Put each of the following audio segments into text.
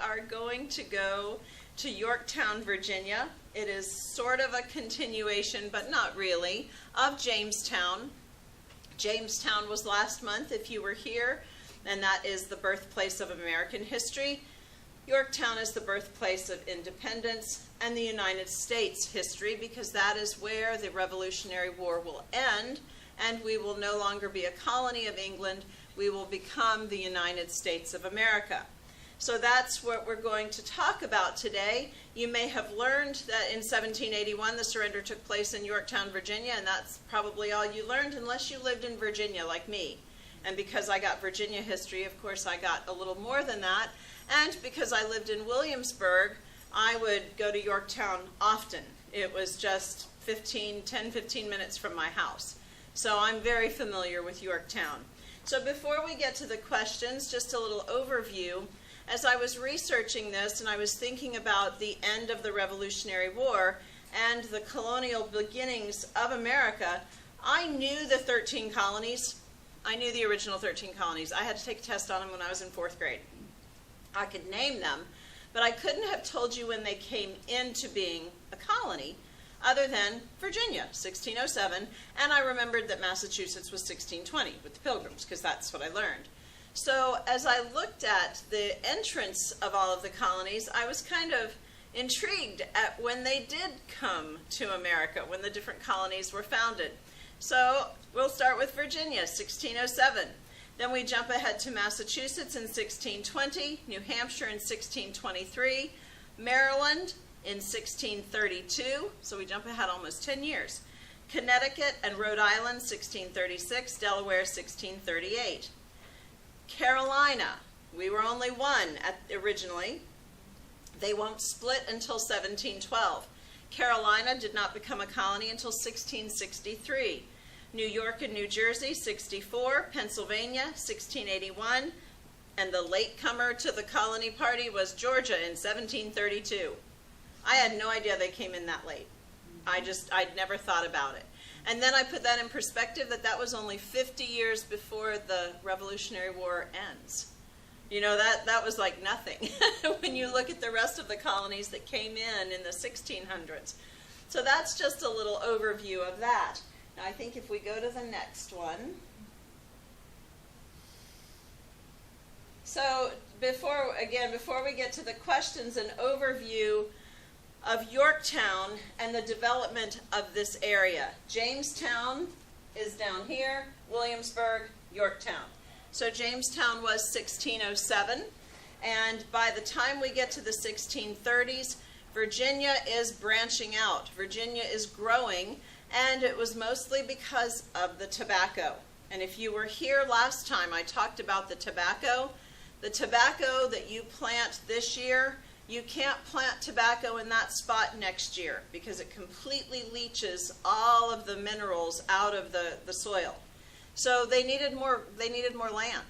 are going to go to Yorktown, Virginia. It is sort of a continuation, but not really, of Jamestown. Jamestown was last month, if you were here, and that is the birthplace of American history. Yorktown is the birthplace of independence and the United States history, because that is where the Revolutionary War will end, and we will no longer be a colony of England. We will become the United States of America. So that's what we're going to talk about today. You may have learned that in 1781 the surrender took place in Yorktown, Virginia, and that's probably all you learned unless you lived in Virginia like me. And because I got Virginia history, of course I got a little more than that. And because I lived in Williamsburg, I would go to Yorktown often. It was just 10, 15 minutes from my house. So I'm very familiar with Yorktown. So before we get to the questions, just a little overview. As I was researching this and I was thinking about the end of the Revolutionary War and the colonial beginnings of America, I knew the 13 colonies. I knew the original 13 colonies. I had to take a test on them when I was in 4th grade. I could name them, but I couldn't have told you when they came into being a colony other than Virginia, 1607, and I remembered that Massachusetts was 1620 with the Pilgrims, because that's what I learned. So as I looked at the entrance of all of the colonies, I was kind of intrigued at when they did come to America, when the different colonies were founded. So we'll start with Virginia, 1607. Then we jump ahead to Massachusetts in 1620, New Hampshire in 1623, Maryland in 1632, so we jump ahead almost 10 years. Connecticut and Rhode Island, 1636, Delaware, 1638. Carolina, we were only one originally. They won't split until 1712. Carolina did not become a colony until 1663. New York and New Jersey, 64. Pennsylvania, 1681. And the latecomer to the colony party was Georgia in 1732. I had no idea they came in that late. I'd never thought about it. And then I put that in perspective that was only 50 years before the Revolutionary War ends. You know, that was like nothing when you look at the rest of the colonies that came in the 1600s. So that's just a little overview of that. Now I think if we go to the next one. So before we get to the questions, an overview of Yorktown and the development of this area. Jamestown is down here, Williamsburg, Yorktown. So Jamestown was 1607, and by the time we get to the 1630s, Virginia is branching out. Virginia is growing, and it was mostly because of the tobacco. And if you were here last time, I talked about the tobacco. The tobacco that you plant this year, you can't plant tobacco in that spot next year because it completely leaches all of the minerals out of the soil. So they needed more land.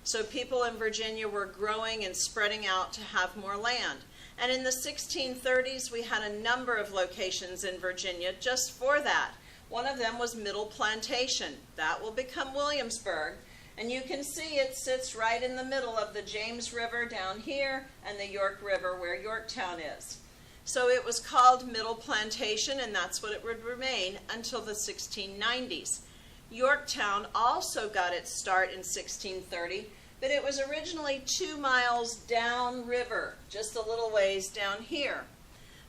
So people in Virginia were growing and spreading out to have more land. And in the 1630s, we had a number of locations in Virginia just for that. One of them was Middle Plantation. That will become Williamsburg. And you can see it sits right in the middle of the James River down here and the York River where Yorktown is. So it was called Middle Plantation, and that's what it would remain until the 1690s. Yorktown also got its start in 1630, but it was originally 2 miles downriver, just a little ways down here.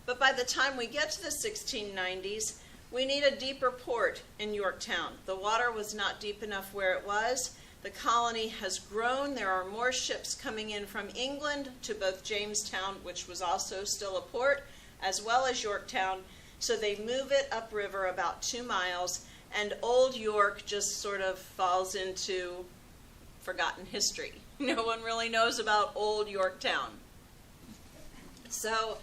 But by the time we get to the 1690s, we need a deeper port in Yorktown. The water was not deep enough where it was. The colony has grown. There are more ships coming in from England to both Jamestown, which was also still a port, as well as Yorktown. So they move it upriver about 2 miles, and Old York just sort of falls into forgotten history. No one really knows about Old Yorktown. So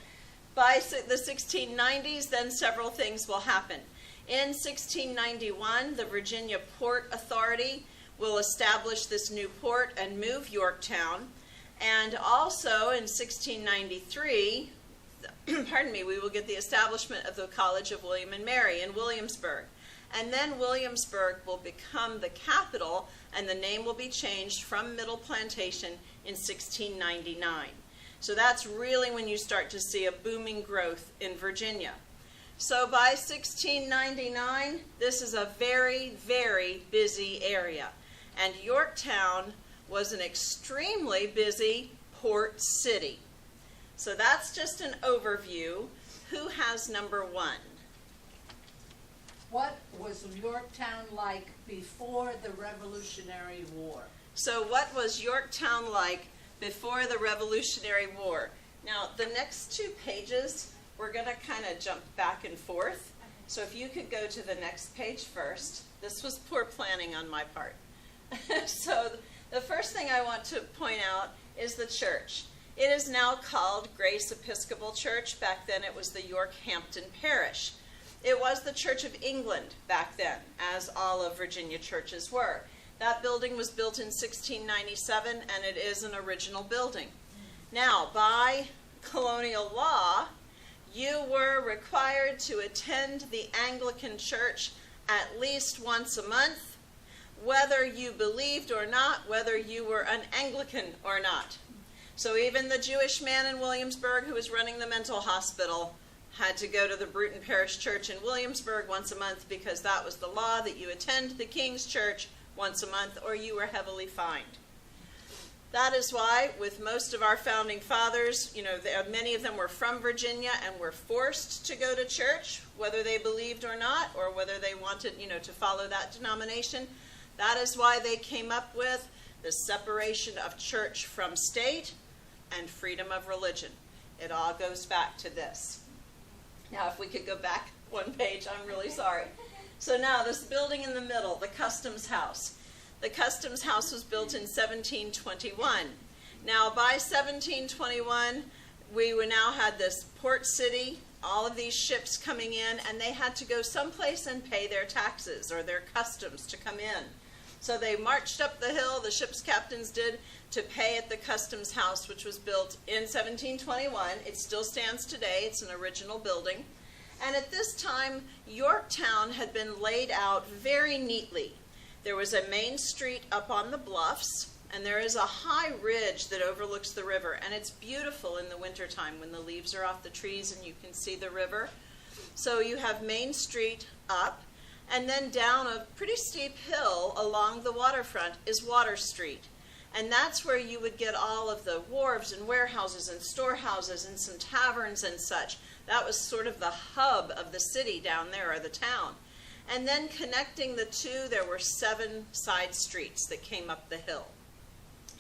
by the 1690s, then several things will happen. In 1691, the Virginia Port Authority will establish this new port and move Yorktown. And also in 1693, we will get the establishment of the College of William and Mary in Williamsburg. And then Williamsburg will become the capital, and the name will be changed from Middle Plantation in 1699. So that's really when you start to see a booming growth in Virginia. So by 1699, this is a very, very busy area. And Yorktown was an extremely busy port city. So that's just an overview. Who has number one? What was Yorktown like before the Revolutionary War? So what was Yorktown like before the Revolutionary War? Now, the next 2 pages, we're going to kind of jump back and forth. So if you could go to the next page first. This was poor planning on my part. So the first thing I want to point out is the church. It is now called Grace Episcopal Church. Back then it was the Yorkhampton Parish. It was the Church of England back then, as all of Virginia churches were. That building was built in 1697, and it is an original building. Now, by colonial law, you were required to attend the Anglican Church at least once a month, whether you believed or not, whether you were an Anglican or not. So even the Jewish man in Williamsburg who was running the mental hospital had to go to the Bruton Parish Church in Williamsburg once a month, because that was the law, that you attend the King's Church once a month or you were heavily fined. That is why with most of our founding fathers, many of them were from Virginia and were forced to go to church, whether they believed or not, or whether they wanted, to follow that denomination. That is why they came up with the separation of church from state and freedom of religion. It all goes back to this. Now, if we could go back 1 page, I'm really sorry. So now, this building in the middle, the Customs House. The Customs House was built in 1721. Now, by 1721, we now had this port city, all of these ships coming in, and they had to go someplace and pay their taxes or their customs to come in. So they marched up the hill, the ship's captains did, to pay at the Customs House, which was built in 1721. It still stands today. It's an original building. And at this time, Yorktown had been laid out very neatly. There was a main street up on the bluffs, and there is a high ridge that overlooks the river. And it's beautiful in the wintertime when the leaves are off the trees and you can see the river. So you have Main Street up, and then down a pretty steep hill along the waterfront is Water Street. And that's where you would get all of the wharves and warehouses and storehouses and some taverns and such. That was sort of the hub of the city down there, or the town. And then connecting the two, there were 7 side streets that came up the hill.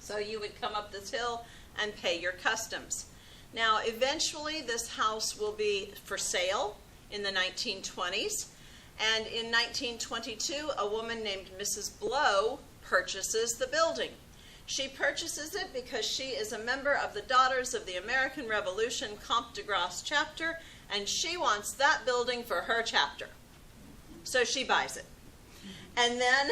So you would come up this hill and pay your customs. Now, eventually, this house will be for sale in the 1920s. And in 1922, a woman named Mrs. Blow purchases the building. She purchases it because she is a member of the Daughters of the American Revolution Comte de Grace chapter, and she wants that building for her chapter. So she buys it. And then,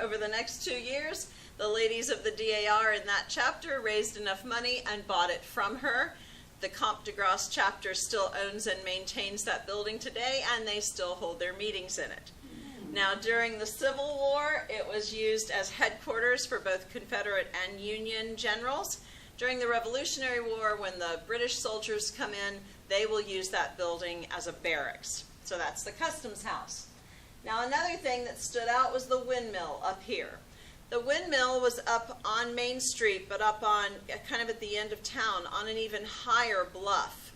over the next 2 years, the ladies of the DAR in that chapter raised enough money and bought it from her. The Comte de Grace chapter still owns and maintains that building today, and they still hold their meetings in it. Now, during the Civil War, it was used as headquarters for both Confederate and Union generals. During the Revolutionary War, when the British soldiers come in, they will use that building as a barracks. So that's the Customs House. Now, another thing that stood out was the windmill up here. The windmill was up on Main Street, but up on, kind of at the end of town, on an even higher bluff.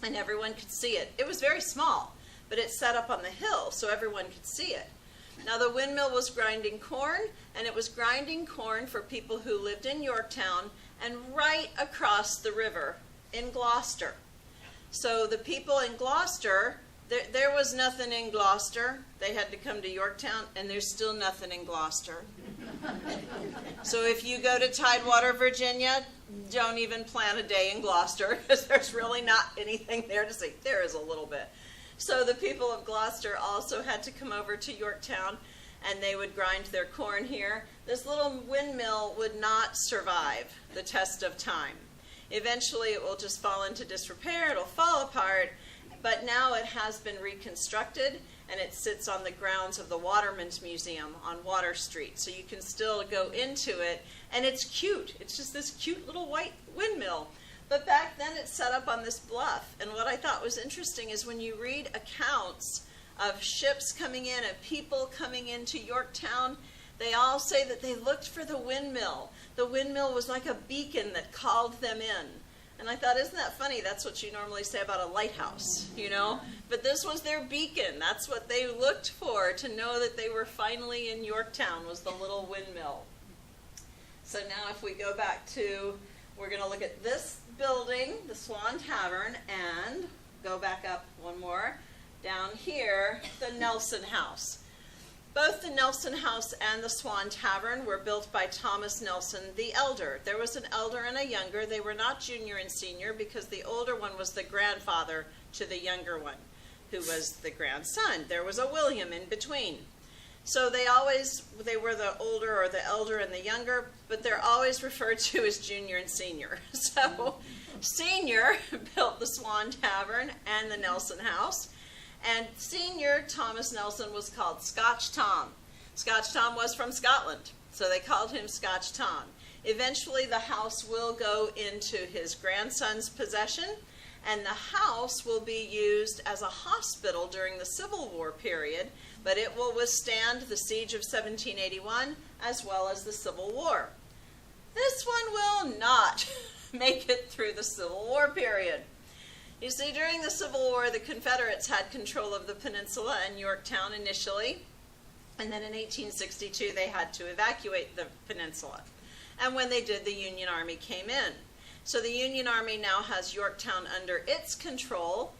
And everyone could see it. It was very small, but it set up on the hill so everyone could see it. Now, the windmill was grinding corn, and it was grinding corn for people who lived in Yorktown and right across the river in Gloucester. So the people in Gloucester, there was nothing in Gloucester. They had to come to Yorktown, and there's still nothing in Gloucester. So if you go to Tidewater, Virginia, don't even plan a day in Gloucester, because there's really not anything there to see. There is a little bit. So the people of Gloucester also had to come over to Yorktown, and they would grind their corn here. This little windmill would not survive the test of time. Eventually it will just fall into disrepair, it'll fall apart, but now it has been reconstructed, and it sits on the grounds of the Waterman's Museum on Water Street. So you can still go into it, and it's cute. It's just this cute little white windmill. But back then it's set up on this bluff. And what I thought was interesting is when you read accounts of ships coming in and people coming into Yorktown, they all say that they looked for the windmill. The windmill was like a beacon that called them in. And I thought, isn't that funny? That's what you normally say about a lighthouse, you know? But this was their beacon. That's what they looked for, to know that they were finally in Yorktown, was the little windmill. So now if we go back to, we're going to look at this building, the Swan Tavern, and go back up one more. Down here, the Nelson House. Both the Nelson House and the Swan Tavern were built by Thomas Nelson the elder. There was an elder and a younger. They were not junior and senior because the older one was the grandfather to the younger one, who was the grandson. There was a William in between. So they were the older or the elder and the younger, but they're always referred to as junior and senior. So senior built the Swan Tavern and the Nelson House. And senior, Thomas Nelson, was called Scotch Tom. Scotch Tom was from Scotland, so they called him Scotch Tom. Eventually, the house will go into his grandson's possession, and the house will be used as a hospital during the Civil War period, but it will withstand the siege of 1781 as well as the Civil War. This one will not make it through the Civil War period. You see, during the Civil War, the Confederates had control of the peninsula and Yorktown initially, and then in 1862 they had to evacuate the peninsula. And when they did, the Union Army came in. So the Union Army now has Yorktown under its control,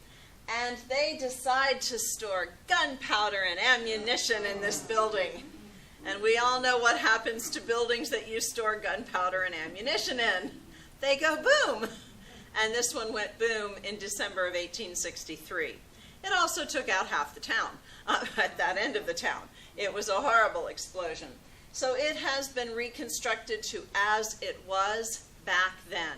and they decide to store gunpowder and ammunition in this building. And we all know what happens to buildings that you store gunpowder and ammunition in. They go boom! And this one went boom in December of 1863. It also took out half the town at that end of the town. It was a horrible explosion. So it has been reconstructed to as it was back then.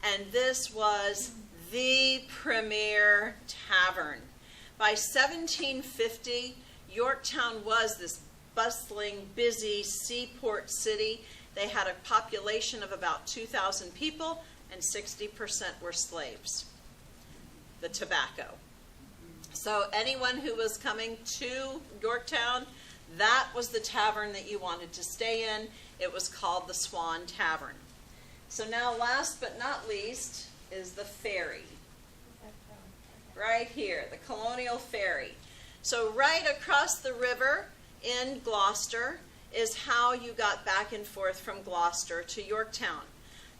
And this was the premier tavern. By 1750, Yorktown was this bustling, busy seaport city. They had a population of about 2,000 people, and 60% were slaves. The tobacco. So anyone who was coming to Yorktown, that was the tavern that you wanted to stay in. It was called the Swan Tavern. So now, last but not least, is the ferry. Right here, the Colonial Ferry. So right across the river in Gloucester is how you got back and forth from Gloucester to Yorktown.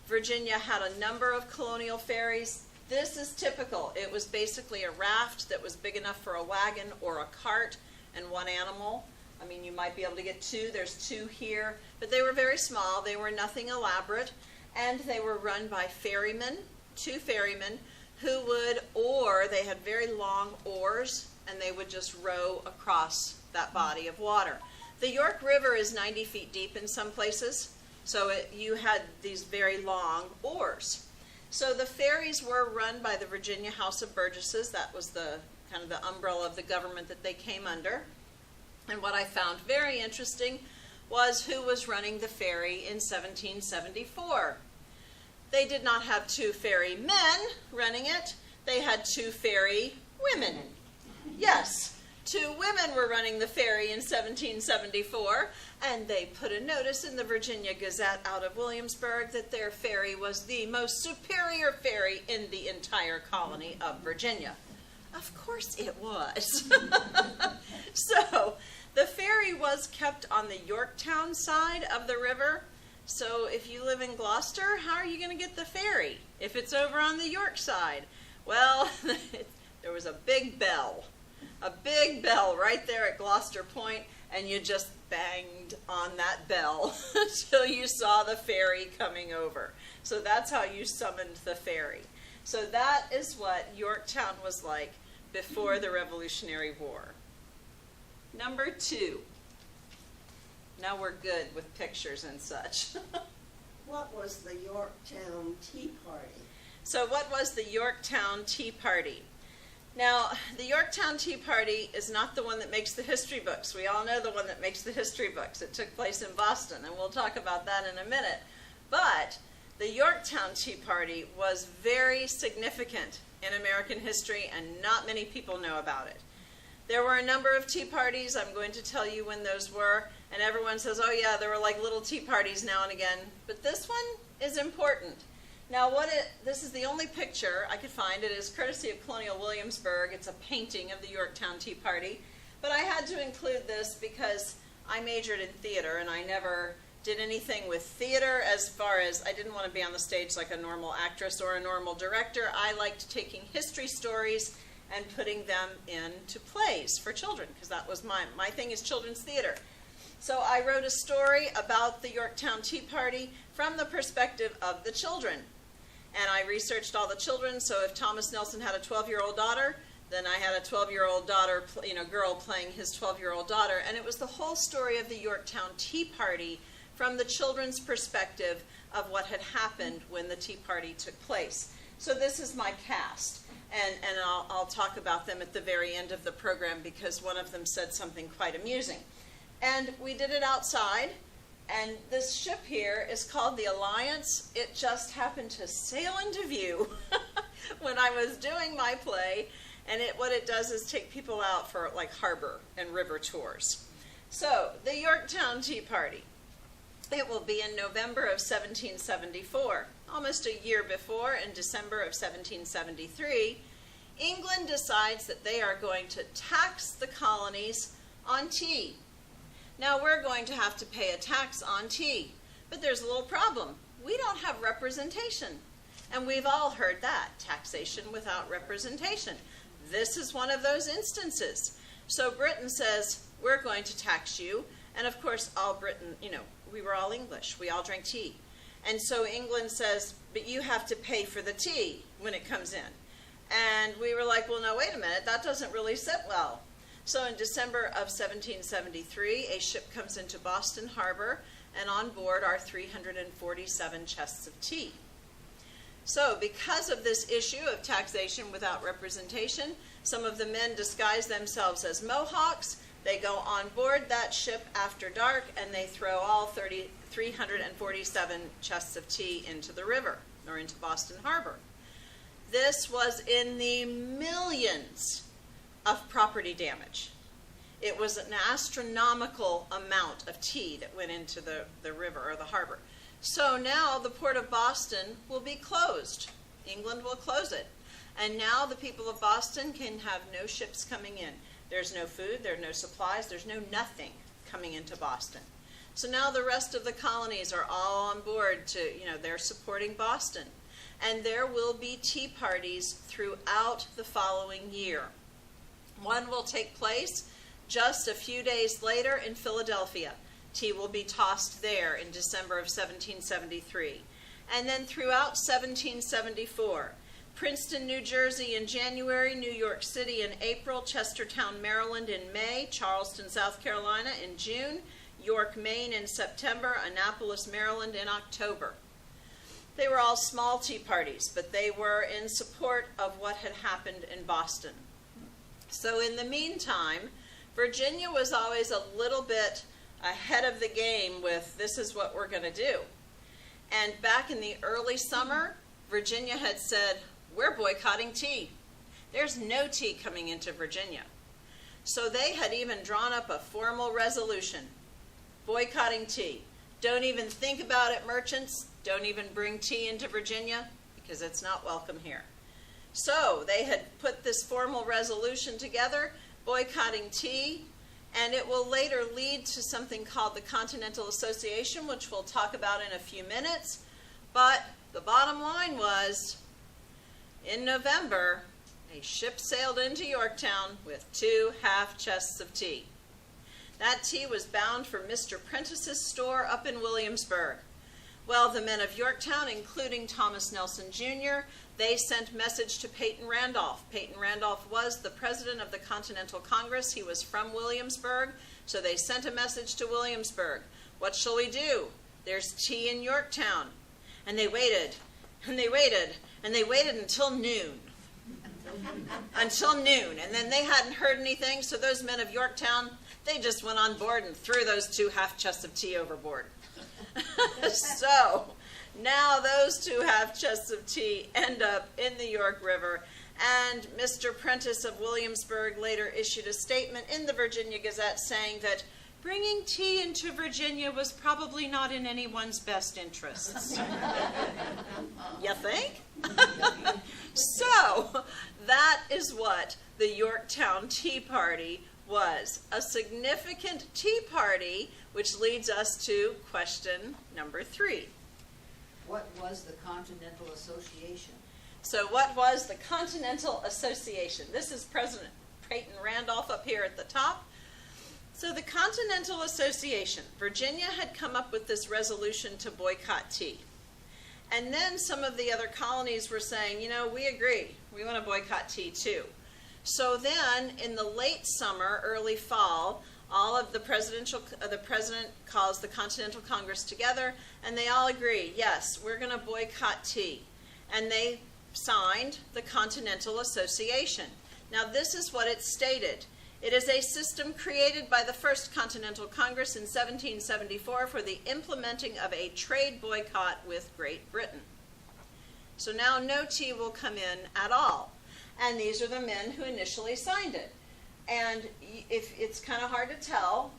Virginia had a number of colonial ferries. This is typical. It was basically a raft that was big enough for a wagon or a cart and one animal. I mean, you might be able to get two. There's two here. But they were very small. They were nothing elaborate. And they were run by ferrymen, two ferrymen, who would oar. They had very long oars, and they would just row across that body of water. The York River is 90 feet deep in some places. So you had these very long oars. So the ferries were run by the Virginia House of Burgesses. That was the kind of the umbrella of the government that they came under. And what I found very interesting was who was running the ferry in 1774. They did not have two ferry men running it. They had two ferry women. Yes. Two women were running the ferry in 1774, and they put a notice in the Virginia Gazette out of Williamsburg that their ferry was the most superior ferry in the entire colony of Virginia. Of course it was. So the ferry was kept on the Yorktown side of the river. So if you live in Gloucester, how are you going to get the ferry if it's over on the York side? Well, there was a big bell right there at Gloucester Point, and you just banged on that bell until you saw the ferry coming over. So that's how you summoned the ferry. So that is what Yorktown was like before the Revolutionary War. Number 2. Now we're good with pictures and such. What was the Yorktown Tea Party? So what was the Yorktown Tea Party? Now, the Yorktown Tea Party is not the one that makes the history books. We all know the one that makes the history books. It took place in Boston, and we'll talk about that in a minute. But The Yorktown Tea Party was very significant in American history, and not many people know about it. There were a number of tea parties. I'm going to tell you when those were, and everyone says, oh yeah, there were like little tea parties now and again, but this one is important. Now this is the only picture I could find. It is courtesy of Colonial Williamsburg. It's a painting of the Yorktown Tea Party, but I had to include this because I majored in theater, and I never did anything with theater as far as I didn't want to be on the stage like a normal actress or a normal director. I liked taking history stories and putting them into plays for children, because that was my thing is children's theater. So I wrote a story about the Yorktown Tea Party from the perspective of the children. And I researched all the children, so if Thomas Nelson had a 12-year-old daughter, then I had a 12-year-old daughter, girl playing his 12-year-old daughter, and it was the whole story of the Yorktown Tea Party from the children's perspective of what had happened when the Tea Party took place. So this is my cast, and I'll talk about them at the very end of the program because one of them said something quite amusing. And we did it outside, and this ship here is called the Alliance. It just happened to sail into view when I was doing my play, and what it does is take people out for like harbor and river tours. So, the Yorktown Tea Party. It will be in November of 1774. Almost a year before, in December of 1773, England decides that they are going to tax the colonies on tea. Now, we're going to have to pay a tax on tea, but there's a little problem. We don't have representation, and we've all heard that, taxation without representation. This is one of those instances. So Britain says, we're going to tax you, and of course, all Britain, we were all English. We all drank tea. And so England says, but you have to pay for the tea when it comes in. And we were like, well, no, wait a minute, that doesn't really sit well. So in December of 1773, a ship comes into Boston Harbor, and on board are 347 chests of tea. So because of this issue of taxation without representation, some of the men disguise themselves as Mohawks. They go on board that ship after dark, and they throw all 347 chests of tea into the river, or into Boston Harbor. This was in the millions of property damage. It was an astronomical amount of tea that went into the river or the harbor. So now the port of Boston will be closed. England will close it. And now the people of Boston can have no ships coming in. There's no food, there are no supplies, there's no nothing coming into Boston. So now the rest of the colonies are all on board to, they're supporting Boston. And there will be tea parties throughout the following year. One will take place just a few days later in Philadelphia. Tea will be tossed there in December of 1773. And then throughout 1774, Princeton, New Jersey in January, New York City in April, Chestertown, Maryland in May, Charleston, South Carolina in June, York, Maine in September, Annapolis, Maryland in October. They were all small tea parties, but they were in support of what had happened in Boston. So in the meantime, Virginia was always a little bit ahead of the game with this is what we're going to do. And back in the early summer, Virginia had said, we're boycotting tea. There's no tea coming into Virginia. So they had even drawn up a formal resolution, boycotting tea. Don't even think about it, merchants. Don't even bring tea into Virginia because it's not welcome here. So they had put this formal resolution together, boycotting tea, and it will later lead to something called the Continental Association, which we'll talk about in a few minutes. But the bottom line was, in November, a ship sailed into Yorktown with 2 half chests of tea. That tea was bound for Mr. Prentice's store up in Williamsburg. Well, the men of Yorktown, including Thomas Nelson Jr., they sent message to Peyton Randolph. Peyton Randolph was the president of the Continental Congress. He was from Williamsburg, so they sent a message to Williamsburg. What shall we do? There's tea in Yorktown. And they waited, and they waited, and they waited until noon. Until noon. And then they hadn't heard anything, so those men of Yorktown, they just went on board and threw those 2 half chests of tea overboard. So Now those 2 half chests of tea end up in the York River, and Mr. Prentice of Williamsburg later issued a statement in the Virginia Gazette saying that bringing tea into Virginia was probably not in anyone's best interests. You think? So, that is what the Yorktown Tea Party was. A significant tea party, which leads us to question number 3. What was the Continental Association? So what was the Continental Association? This is President Peyton Randolph up here at the top. So the Continental Association, Virginia had come up with this resolution to boycott tea. And then some of the other colonies were saying, you know, we agree, we want to boycott tea too. So then in the late summer, early fall, all of the president calls the Continental Congress together, and they all agree, yes, we're going to boycott tea. And they signed the Continental Association. Now this is what it stated. It is a system created by the First Continental Congress in 1774 for the implementing of a trade boycott with Great Britain. So now no tea will come in at all. And these are the men who initially signed it. And if it's kind of hard to tell,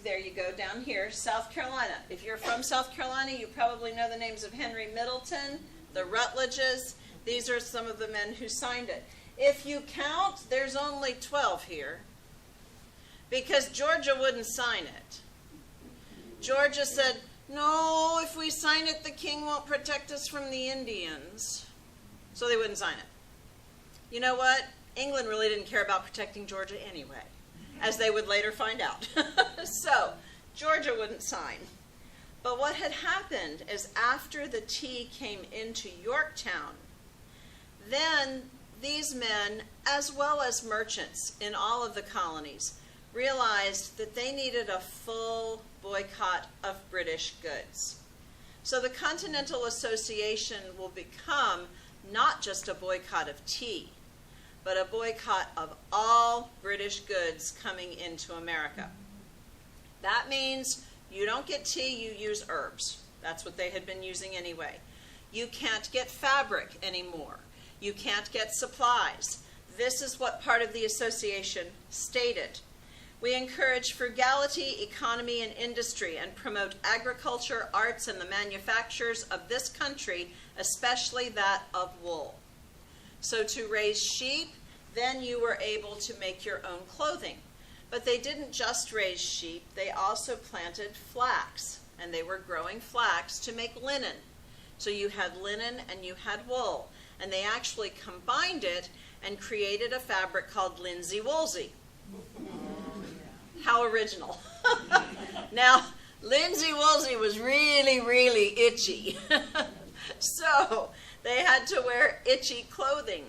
there you go down here, South Carolina. If you're from South Carolina, you probably know the names of Henry Middleton, the Rutledges. These are some of the men who signed it. If you count, there's only 12 here, because Georgia wouldn't sign it. Georgia said, no, if we sign it, the king won't protect us from the Indians. So they wouldn't sign it. You know what? England really didn't care about protecting Georgia anyway, as they would later find out. So Georgia wouldn't sign. But what had happened is after the tea came into Yorktown, then these men, as well as merchants in all of the colonies, realized that they needed a full boycott of British goods. So the Continental Association will become not just a boycott of tea, but a boycott of all British goods coming into America. That means you don't get tea, you use herbs. That's what they had been using anyway. You can't get fabric anymore. You can't get supplies. This is what part of the association stated. We encourage frugality, economy, and industry, and promote agriculture, arts, and the manufactures of this country, especially that of wool. So to raise sheep, then you were able to make your own clothing. But they didn't just raise sheep, they also planted flax, and they were growing flax to make linen. So you had linen and you had wool, and they actually combined it and created a fabric called linsey-woolsey. How original. Now, linsey-woolsey was really, really itchy. So they had to wear itchy clothing.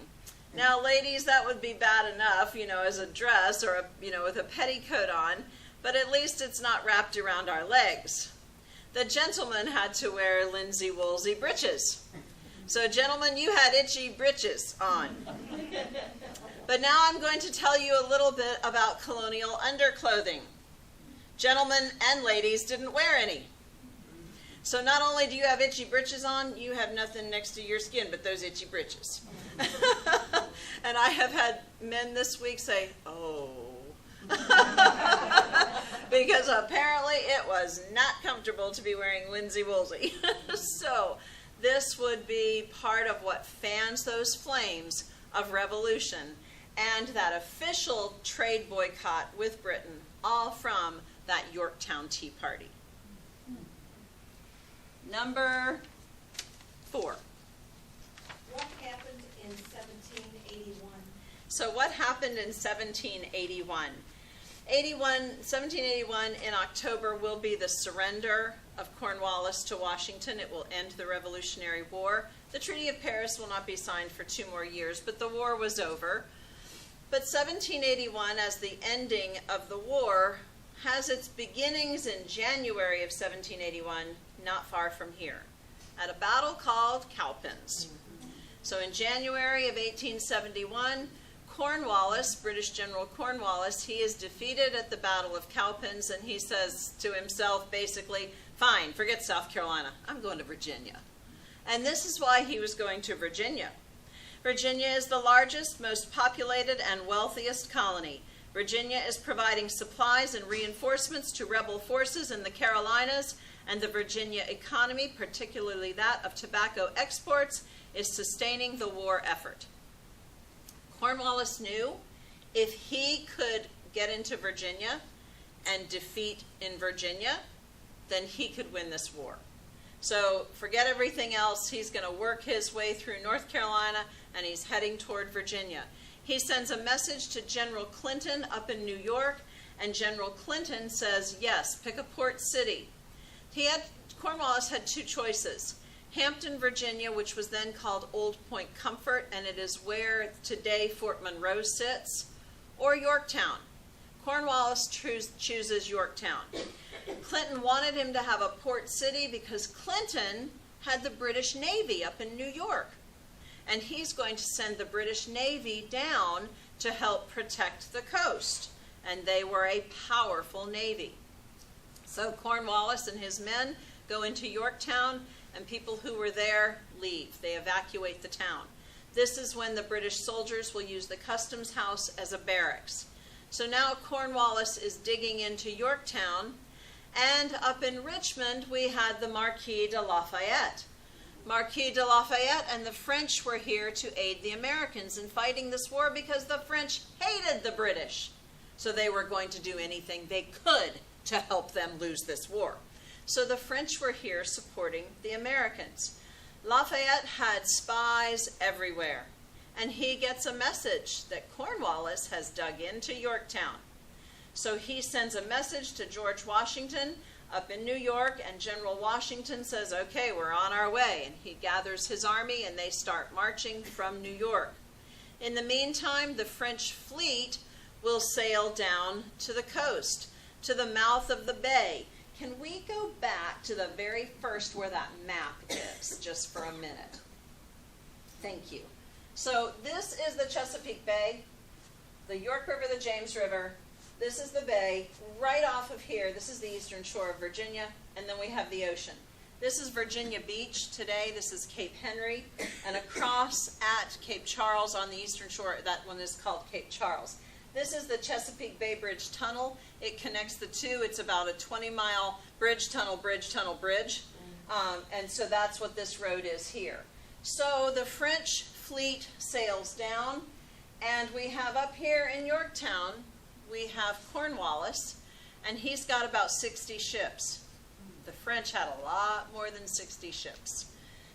Now, ladies, that would be bad enough, you know, as a dress or, with a petticoat on, but at least it's not wrapped around our legs. The gentlemen had to wear linsey-woolsey breeches. So, gentlemen, you had itchy breeches on. But now I'm going to tell you a little bit about colonial underclothing. Gentlemen and ladies didn't wear any. So not only do you have itchy breeches on, you have nothing next to your skin but those itchy breeches. And I have had men this week say, oh. Because apparently it was not comfortable to be wearing linsey-woolsey. So this would be part of what fans those flames of revolution and that official trade boycott with Britain, all from that Yorktown Tea Party. Number 4. What happened in 1781? So what happened in 1781? 1781 in October will be the surrender of Cornwallis to Washington. It will end the Revolutionary War. The Treaty of Paris will not be signed for 2 more years, but the war was over. But 1781, as the ending of the war, has its beginnings in January of 1781, not far from here, at a battle called Cowpens. So in January of 1871, Cornwallis, British General Cornwallis, he is defeated at the Battle of Cowpens, and he says to himself, basically, fine, forget South Carolina, I'm going to Virginia. And this is why he was going to Virginia. Virginia is the largest, most populated, and wealthiest colony. Virginia is providing supplies and reinforcements to rebel forces in the Carolinas, and the Virginia economy, particularly that of tobacco exports, is sustaining the war effort. Cornwallis knew if he could get into Virginia and defeat in Virginia, then he could win this war. So forget everything else. He's going to work his way through North Carolina, and he's heading toward Virginia. He sends a message to General Clinton up in New York, and General Clinton says, yes, pick a port city. Cornwallis had two choices. Hampton, Virginia, which was then called Old Point Comfort, and it is where today Fort Monroe sits, or Yorktown. Cornwallis chooses Yorktown. Clinton wanted him to have a port city because Clinton had the British Navy up in New York. And he's going to send the British Navy down to help protect the coast. And they were a powerful navy. So Cornwallis and his men go into Yorktown, and people who were there leave. They evacuate the town. This is when the British soldiers will use the customs house as a barracks. So now Cornwallis is digging into Yorktown, and up in Richmond we had the Marquis de Lafayette. Marquis de Lafayette and the French were here to aid the Americans in fighting this war because the French hated the British. So they were going to do anything they could to help them lose this war. So the French were here supporting the Americans. Lafayette had spies everywhere, and he gets a message that Cornwallis has dug into Yorktown. So he sends a message to George Washington up in New York, and General Washington says, okay, we're on our way. And he gathers his army, and they start marching from New York. In the meantime, the French fleet will sail down to the coast, to the mouth of the bay. Can we go back to the very first where that map is, just for a minute? Thank you. So this is the Chesapeake Bay, the York River, the James River. This is the bay. Right off of here, this is the eastern shore of Virginia, and then we have the ocean. This is Virginia Beach today. This is Cape Henry, and across at Cape Charles on the eastern shore, that one is called Cape Charles. This is the Chesapeake Bay Bridge Tunnel. It connects the two. It's about a 20-mile bridge, tunnel, bridge, tunnel, bridge. And so that's what this road is here. So the French fleet sails down, and we have up here in Yorktown, we have Cornwallis, and he's got about 60 ships. The French had a lot more than 60 ships.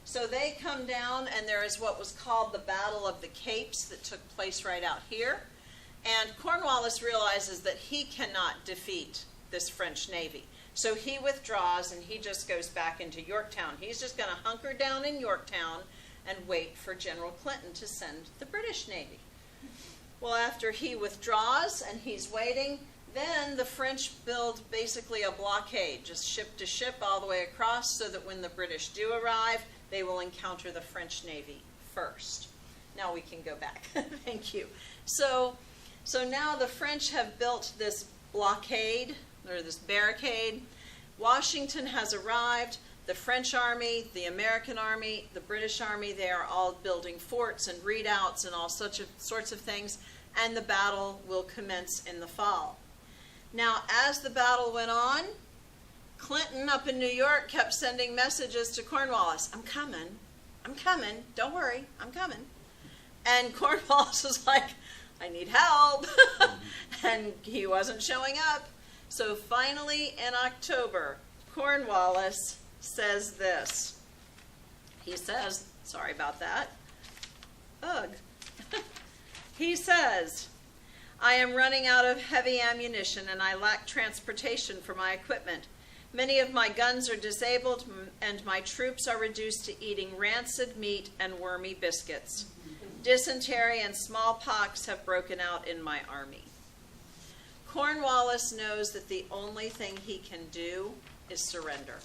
So they come down, and there is what was called the Battle of the Capes that took place right out here. And Cornwallis realizes that he cannot defeat this French Navy. So he withdraws, and he just goes back into Yorktown. He's just going to hunker down in Yorktown and wait for General Clinton to send the British Navy. Well, after he withdraws and he's waiting, then the French build basically a blockade, just ship to ship all the way across, so that when the British do arrive, they will encounter the French Navy first. Now we can go back. Thank you. So now the French have built this blockade, or this barricade. Washington has arrived. The French army, the American army, the British army, they are all building forts and redoubts and all sorts of things, and the battle will commence in the fall. Now, as the battle went on, Clinton up in New York kept sending messages to Cornwallis. I'm coming, don't worry, I'm coming. And Cornwallis was like, I need help. And he wasn't showing up. So finally in October, Cornwallis says this. He says, sorry about that. Ugh. He says, I am running out of heavy ammunition and I lack transportation for my equipment. Many of my guns are disabled and my troops are reduced to eating rancid meat and wormy biscuits. Dysentery and smallpox have broken out in my army. Cornwallis knows that the only thing he can do is surrender.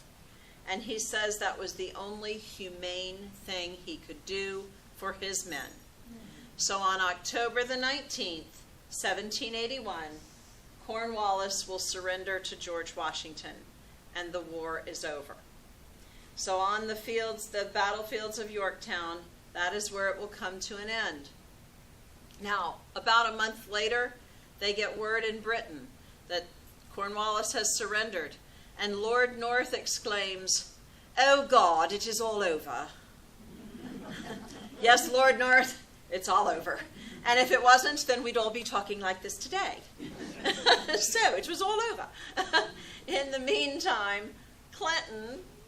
And he says that was the only humane thing he could do for his men. So on October the 19th, 1781, Cornwallis will surrender to George Washington, and the war is over. So on the fields, the battlefields of Yorktown, that is where it will come to an end. Now, about a month later, they get word in Britain that Cornwallis has surrendered, and Lord North exclaims, "Oh God, it is all over." Yes, Lord North, it's all over. And if it wasn't, then we'd all be talking like this today. So it was all over. In the meantime,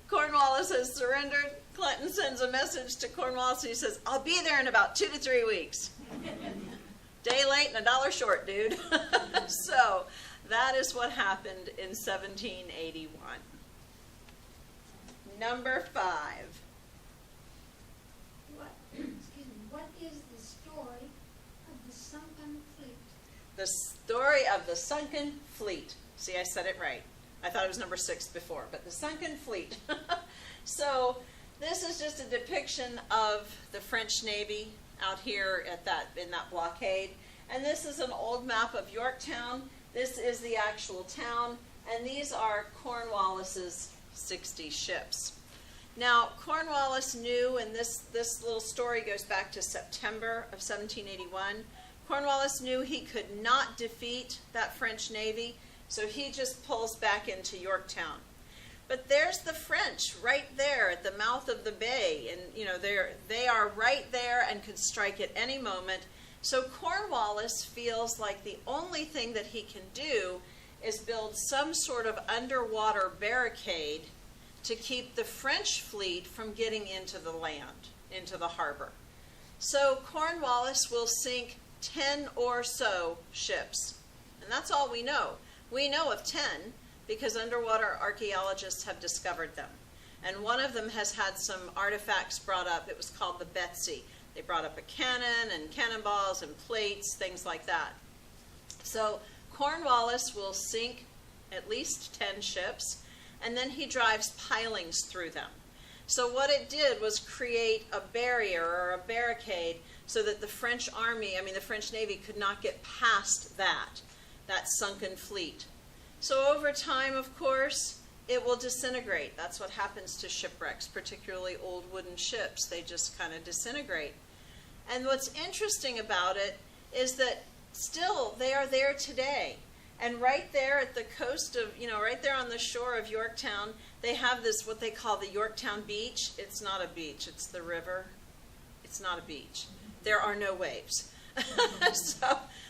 Cornwallis has surrendered. Clinton sends a message to Cornwallis and he says, "I'll be there in about 2 to 3 weeks. Day late and $1 short, dude." So that is what happened in 1781. Number 5. What is the story of the sunken fleet? The story of the sunken fleet. See, I said it right. I thought it was number 6 before, but the sunken fleet. So this is just a depiction of the French Navy out here in that blockade. And this is an old map of Yorktown. This is the actual town, and these are Cornwallis's 60 ships. Now, Cornwallis knew, and this little story goes back to September of 1781, Cornwallis knew he could not defeat that French Navy, so he just pulls back into Yorktown. But there's the French right there at the mouth of the bay, and they are right there and could strike at any moment. So Cornwallis feels like the only thing that he can do is build some sort of underwater barricade to keep the French fleet from getting into the land, into the harbor. So Cornwallis will sink 10 or so ships, and that's all we know. We know of 10 because underwater archaeologists have discovered them. And one of them has had some artifacts brought up. It was called the Betsy. They brought up a cannon and cannonballs and plates, things like that. So Cornwallis will sink at least 10 ships, and then he drives pilings through them. So what it did was create a barrier or a barricade so that the French Navy could not get past that sunken fleet. So over time, of course, it will disintegrate. That's what happens to shipwrecks, particularly old wooden ships. They just kind of disintegrate. And what's interesting about it is that still they are there today. And right there at the coast of, right there on the shore of Yorktown, they have this, what they call the Yorktown Beach. It's not a beach, it's the river. It's not a beach. There are no waves.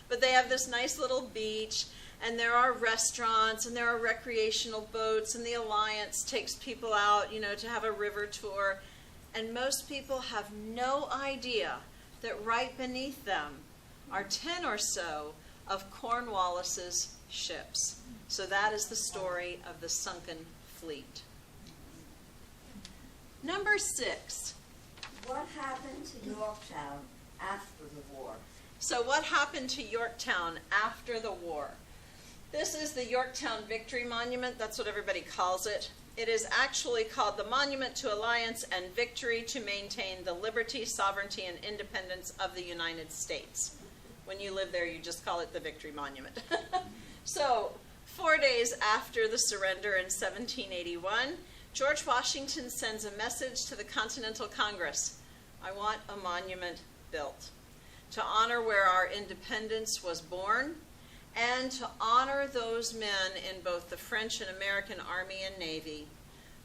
But they have this nice little beach, and there are restaurants, and there are recreational boats, and the Alliance takes people out, to have a river tour. And most people have no idea that right beneath them are 10 or so of Cornwallis's ships. So that is the story of the sunken fleet. Number 6. What happened to Yorktown after the war? So what happened to Yorktown after the war? This is the Yorktown Victory Monument. That's what everybody calls it. It is actually called the Monument to Alliance and Victory to Maintain the Liberty, Sovereignty, and Independence of the United States. When you live there, you just call it the Victory Monument. So 4 days after the surrender in 1781, George Washington sends a message to the Continental Congress. "I want a monument built to honor where our independence was born and to honor those men in both the French and American Army and Navy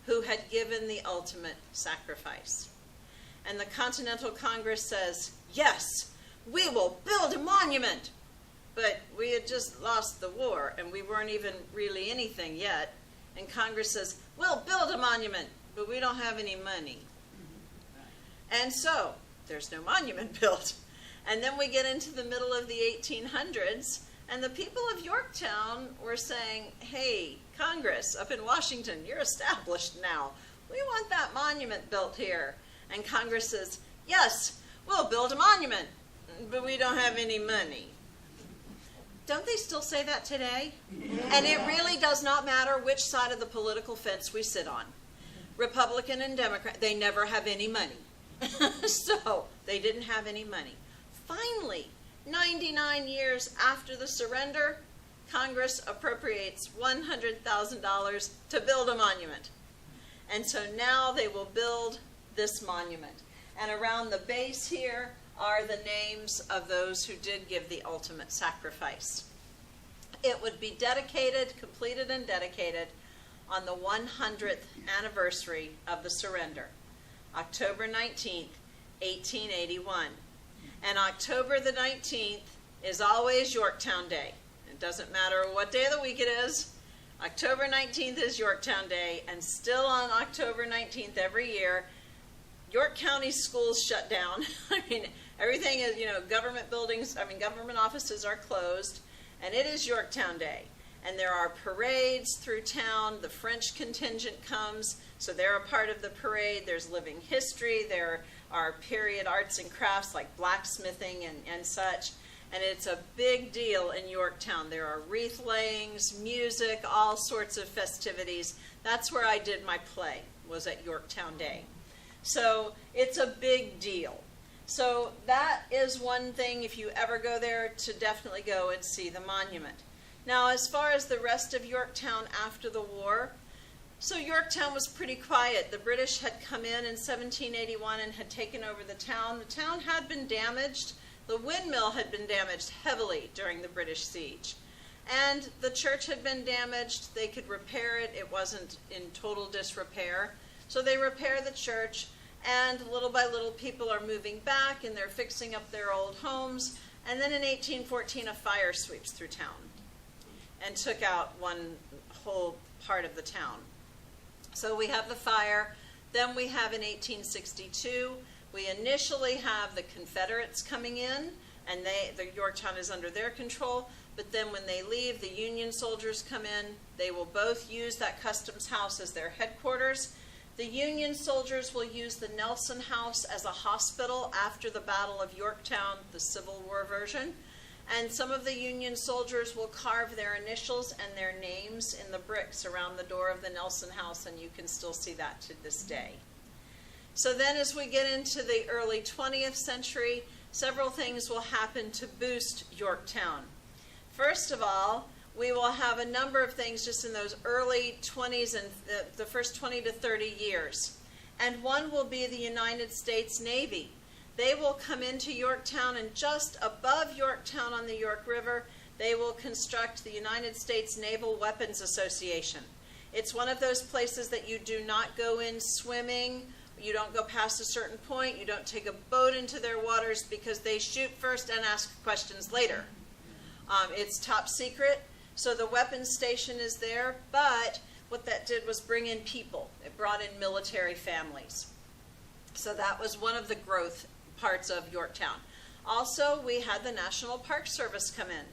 who had given the ultimate sacrifice." And the Continental Congress says, "Yes, we will build a monument." But we had just lost the war, and we weren't even really anything yet. And Congress says, "We'll build a monument, but we don't have any money." And so there's no monument built. And then we get into the middle of the 1800s, and the people of Yorktown were saying, "Hey, Congress up in Washington, you're established now. We want that monument built here." And Congress says, "Yes, we'll build a monument, but we don't have any money." Don't they still say that today? Yeah. And it really does not matter which side of the political fence we sit on. Republican and Democrat, they never have any money. So they didn't have any money. Finally, 99 years after the surrender, Congress appropriates $100,000 to build a monument. And so now they will build this monument. And around the base here are the names of those who did give the ultimate sacrifice. It would be dedicated, completed and dedicated on the 100th anniversary of the surrender, October 19th, 1881. And October the 19th is always Yorktown Day. It doesn't matter what day of the week it is. October 19th is Yorktown Day, and still on October 19th every year, York County schools shut down. I mean, everything is, government buildings, government offices are closed, and it is Yorktown Day. And there are parades through town. The French contingent comes, so they're a part of the parade. There's living history. There are period arts and crafts like blacksmithing and such. And it's a big deal in Yorktown. There are wreath layings, music, all sorts of festivities. That's where I did my play, was at Yorktown Day. So it's a big deal. So that is one thing, if you ever go there, to definitely go and see the monument. Now, as far as the rest of Yorktown after the war, so Yorktown was pretty quiet. The British had come in 1781 and had taken over the town. The town had been damaged. The windmill had been damaged heavily during the British siege. And the church had been damaged. They could repair it. It wasn't in total disrepair. So they repair the church, and little by little people are moving back and they're fixing up their old homes. And then in 1814 a fire sweeps through town and took out one whole part of the town. So we have the fire. Then we have in 1862, we initially have the Confederates coming in, and the Yorktown is under their control. But then when they leave, the Union soldiers come in. They will both use that customs house as their headquarters. The Union soldiers will use the Nelson House as a hospital after the Battle of Yorktown, the Civil War version. And some of the Union soldiers will carve their initials and their names in the bricks around the door of the Nelson House, and you can still see that to this day. So then as we get into the early 20th century, several things will happen to boost Yorktown. First of all, we will have a number of things just in those early 20s and the first 20 to 30 years. And one will be the United States Navy. They will come into Yorktown, and just above Yorktown on the York River, they will construct the United States Naval Weapons Association. It's one of those places that you do not go in swimming. You don't go past a certain point. You don't take a boat into their waters because they shoot first and ask questions later. It's top secret. So the weapons station is there, but what that did was bring in people. It brought in military families. So that was one of the growth parts of Yorktown. Also, we had the National Park Service come in.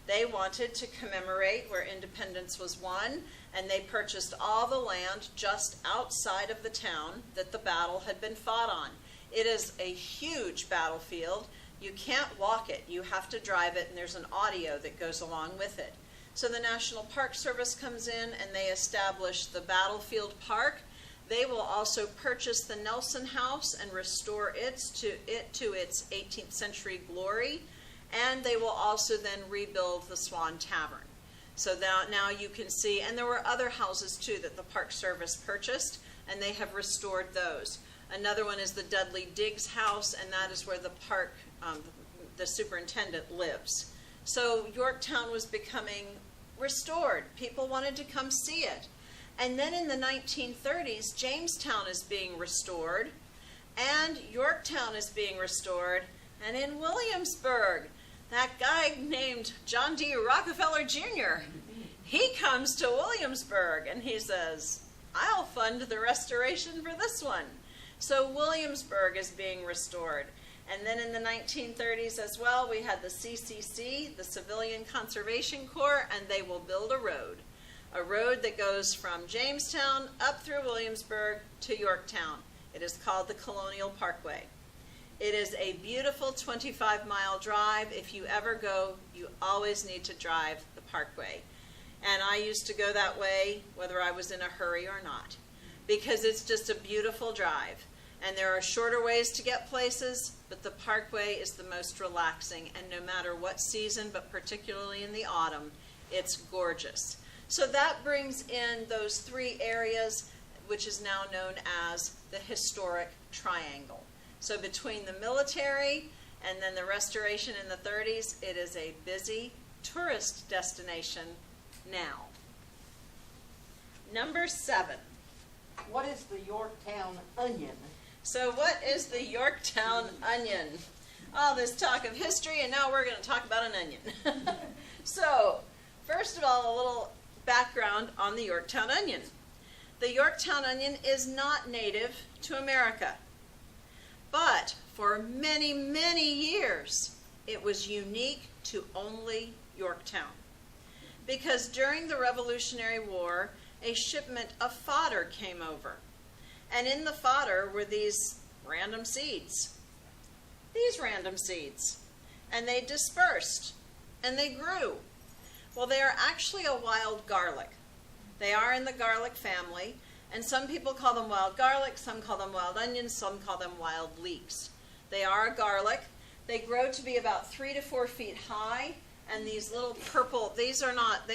They wanted to commemorate where independence was won, and they purchased all the land just outside of the town that the battle had been fought on. It is a huge battlefield. You can't walk it. You have to drive it, and there's an audio that goes along with it. So the National Park Service comes in, and they establish the Battlefield Park. They will also purchase the Nelson House and restore it to its 18th century glory. And they will also then rebuild the Swan Tavern. So now you can see, and there were other houses too that the Park Service purchased, and they have restored those. Another one is the Dudley Diggs House, and that is where the park, the superintendent lives. So Yorktown was becoming restored. People wanted to come see it. And then in the 1930s, Jamestown is being restored, and Yorktown is being restored, and in Williamsburg, that guy named John D. Rockefeller Jr., he comes to Williamsburg, and he says, I'll fund the restoration for this one. So Williamsburg is being restored. And then in the 1930s as well, we had the CCC, the Civilian Conservation Corps, and they will build a road that goes from Jamestown up through Williamsburg to Yorktown. It is called the Colonial Parkway. It is a beautiful 25-mile drive. If you ever go, you always need to drive the parkway. And I used to go that way whether I was in a hurry or not, because it's just a beautiful drive. And there are shorter ways to get places, but the parkway is the most relaxing, and no matter what season, but particularly in the autumn, it's gorgeous. So that brings in those three areas which is now known as the Historic Triangle. So between the military and then the restoration in the 30s, it is a busy tourist destination now. Number 7. What is the Yorktown onion? So what is the Yorktown onion? All this talk of history, and now we're going to talk about an onion. So, first of all, a little background on the Yorktown onion. The Yorktown onion is not native to America, but for many, many years, it was unique to only Yorktown. Because during the Revolutionary War, a shipment of fodder came over. And in the fodder were these random seeds. These random seeds. And they dispersed. And they grew. Well, they are actually a wild garlic. They are in the garlic family. And some people call them wild garlic, some call them wild onions, some call them wild leeks. They are a garlic. They grow to be about 3 to 4 feet high. And these little purple, they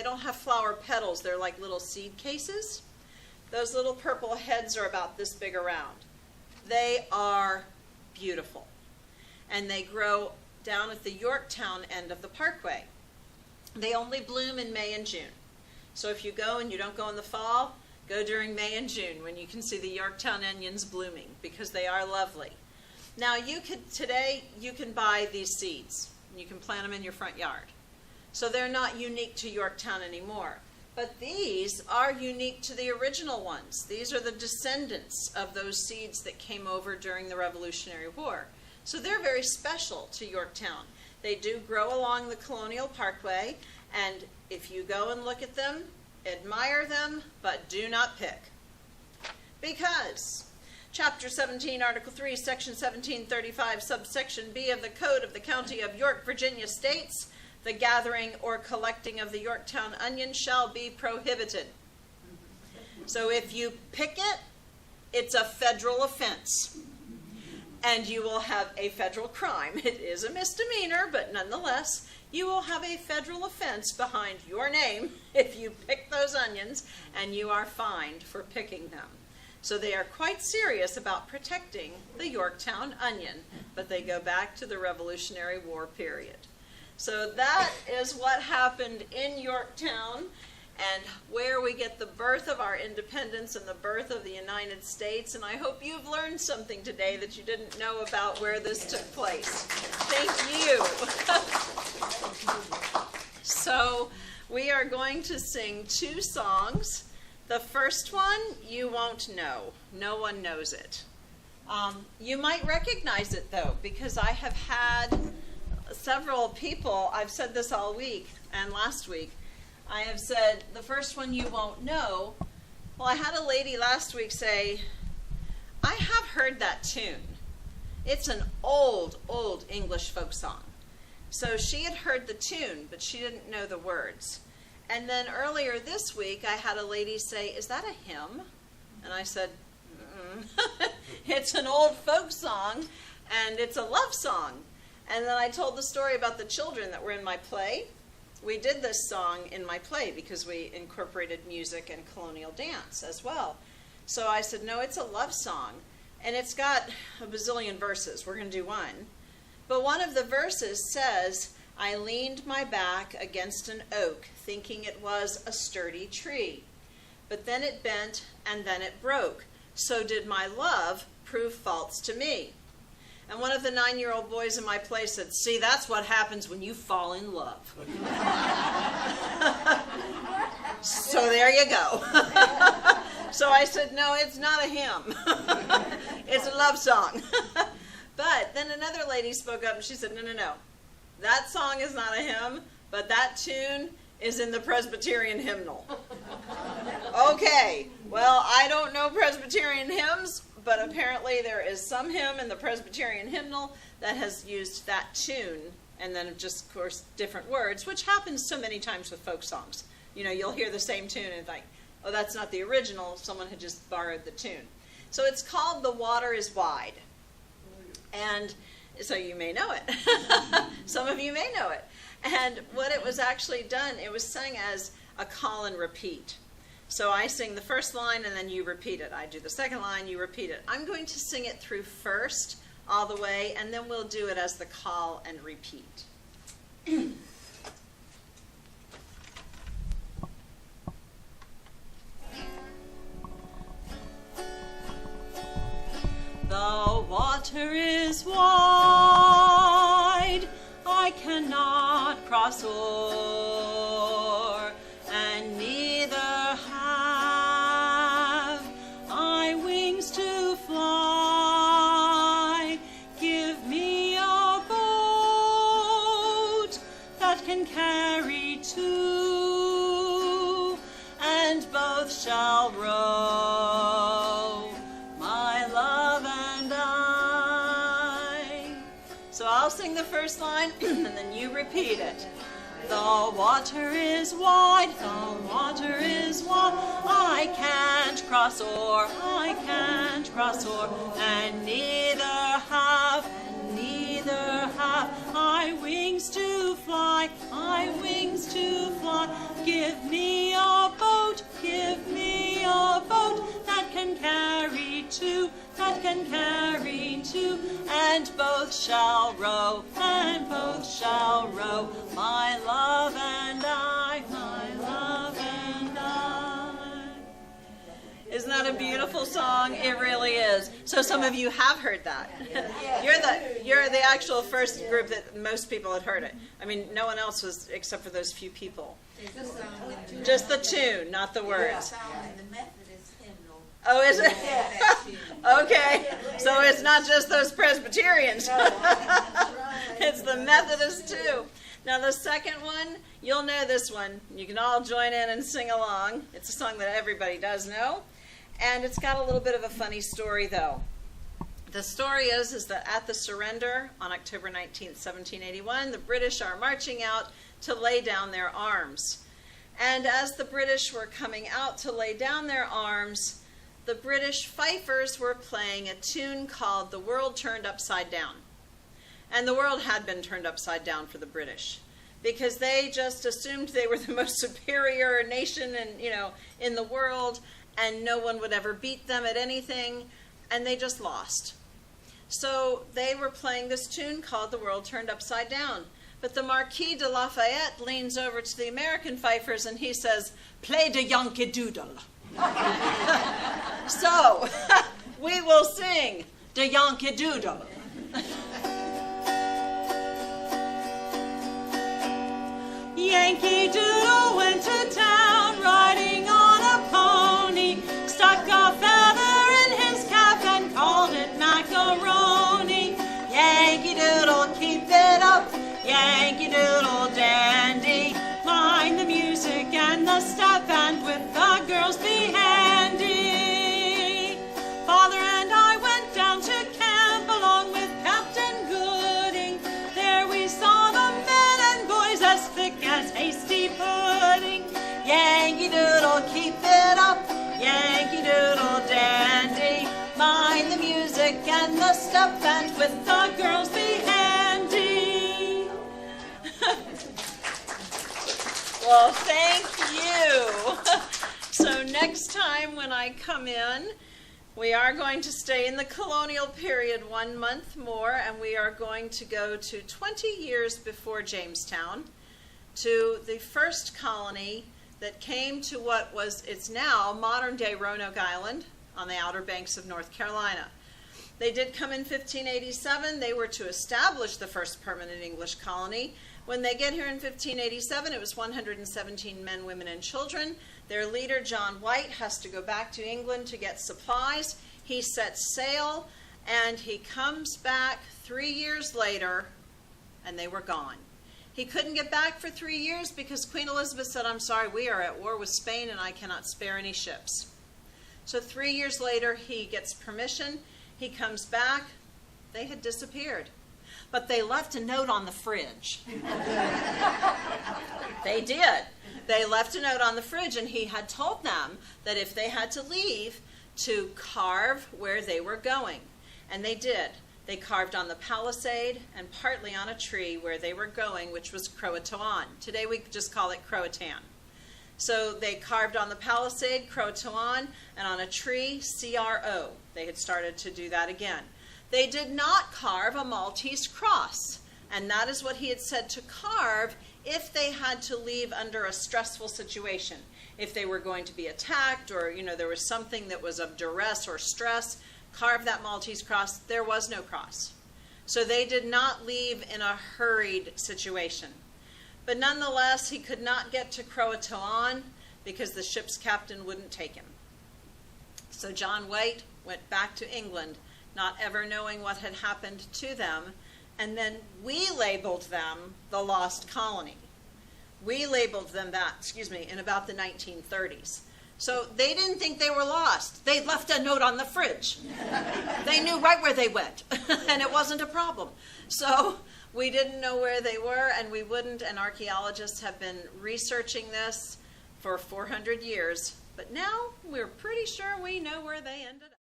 don't have flower petals. They're like little seed cases. Those little purple heads are about this big around. They are beautiful. And they grow down at the Yorktown end of the parkway. They only bloom in May and June. So if you go and you don't go in the fall, go during May and June when you can see the Yorktown onions blooming, because they are lovely. Now today you can buy these seeds. You can plant them in your front yard. So they're not unique to Yorktown anymore. But these are unique to the original ones. These are the descendants of those seeds that came over during the Revolutionary War. So they're very special to Yorktown. They do grow along the Colonial Parkway, and if you go and look at them, admire them, but do not pick. Because Chapter 17, Article 3, Section 1735, subsection B of the Code of the County of York, Virginia states, the gathering or collecting of the Yorktown onion shall be prohibited. So if you pick it, it's a federal offense. And you will have a federal crime. It is a misdemeanor, but nonetheless, you will have a federal offense behind your name if you pick those onions, and you are fined for picking them. So they are quite serious about protecting the Yorktown onion, but they go back to the Revolutionary War period. So that is what happened in Yorktown, and where we get the birth of our independence and the birth of the United States. And I hope you've learned something today that you didn't know about where this took place. Thank you. So we are going to sing 2 songs. The first one, you won't know. No one knows it. You might recognize it, though, because I have had several people, I've said this all week and last week, I have said, the first one you won't know. Well, I had a lady last week say, I have heard that tune. It's an old, old English folk song. So she had heard the tune, but she didn't know the words. And then earlier this week, I had a lady say, is that a hymn? And I said, it's an old folk song, and it's a love song. And then I told the story about the children that were in my play. We did this song in my play because we incorporated music and colonial dance as well. So I said, no, it's a love song. And it's got a bazillion verses. We're going to do one. But one of the verses says, I leaned my back against an oak, thinking it was a sturdy tree. But then it bent, and then it broke. So did my love prove false to me. And one of the 9-year-old boys in my play said, see, that's what happens when you fall in love. So there you go. So I said, no, it's not a hymn. It's a love song. But then another lady spoke up and she said, no. That song is not a hymn, but that tune is in the Presbyterian hymnal. Okay, well, I don't know Presbyterian hymns, but apparently there is some hymn in the Presbyterian hymnal that has used that tune, and then just, of course, different words, which happens so many times with folk songs. You know, you'll hear the same tune and think, oh, that's not the original, someone had just borrowed the tune. So it's called The Water is Wide. And so you may know it. Some of you may know it. And what it was actually done, it was sung as a call and repeat. So I sing the first line and then you repeat it. I do the second line, you repeat it. I'm going to sing it through first, all the way, and then we'll do it as the call and repeat. The water is wide, I cannot cross o'er, and neither have I wings to fly. Give me a boat that can carry two, and both shall row, my love and I. So I'll sing the first line, and then you repeat it. The water is wide, the water is wide, I can't cross o'er, I can't cross o'er, and neither have I wings to fly, I wings to fly. Give me a boat that can carry two, that can carry two, and both shall row, my love and I, my love and I. Isn't that a beautiful song? It really is. So some of you have heard that. You're the actual first group that most people had heard it. I mean, no one else was except for those few people. Just the tune, not the words. Oh, is it? Okay. So it's not just those Presbyterians. It's the Methodists too. Now the second one, you'll know this one. You can all join in and sing along. It's a song that everybody does know. And it's got a little bit of a funny story though. The story is that at the surrender on October 19th, 1781, the British are marching out to lay down their arms. And as the British were coming out to lay down their arms, the British fifers were playing a tune called The World Turned Upside Down. And the world had been turned upside down for the British because they just assumed they were the most superior nation in the world, and no one would ever beat them at anything, and they just lost. So they were playing this tune called The World Turned Upside Down. But the Marquis de Lafayette leans over to the American fifers and he says, "Play the Yankee Doodle." So we will sing the Yankee Doodle. Yankee Doodle went to town riding on a pony, stuck a feather in his cap and called it macaroni. Yankee Doodle, keep it up, Yankee Doodle dandy. Mind the music and the step, and with the girls be handy. Father and I went down to camp along with Captain Gooding. There we saw the men and boys as thick as hasty pudding. Yankee Doodle, keep it up, Yankee Doodle dandy. Mind the music and the step, and with the girls be handy. Well, thank you. So next time when I come in, we are going to stay in the colonial period 1 month more, and we are going to go to 20 years before Jamestown, to the first colony that came to what was, it's now modern-day Roanoke Island on the outer banks of North Carolina. They did come in 1587. They were to establish the first permanent English colony. When they get here in 1587, it was 117 men, women, and children. Their leader, John White, has to go back to England to get supplies. He sets sail, and he comes back 3 years later, and they were gone. He couldn't get back for 3 years because Queen Elizabeth said, "I'm sorry, we are at war with Spain, and I cannot spare any ships." So 3 years later, he gets permission. He comes back. They had disappeared. But they left a note on the fridge. They did. They left a note on the fridge, and he had told them that if they had to leave, to carve where they were going. And they did. They carved on the palisade and partly on a tree where they were going, which was Croatoan. Today we just call it Croatan. So they carved on the palisade, Croatoan, and on a tree, CRO. They had started to do that again. They did not carve a Maltese cross, and that is what he had said to carve if they had to leave under a stressful situation. If they were going to be attacked, or there was something that was of duress or stress, carve that Maltese cross. There was no cross. So they did not leave in a hurried situation. But nonetheless, he could not get to Croatoan because the ship's captain wouldn't take him. So John White went back to England, not ever knowing what had happened to them, and then we labeled them the Lost Colony. We labeled them that, in about the 1930s. So they didn't think they were lost. They left a note on the fridge. They knew right where they went, and it wasn't a problem. So we didn't know where they were, and we wouldn't, and archaeologists have been researching this for 400 years. But now we're pretty sure we know where they ended up.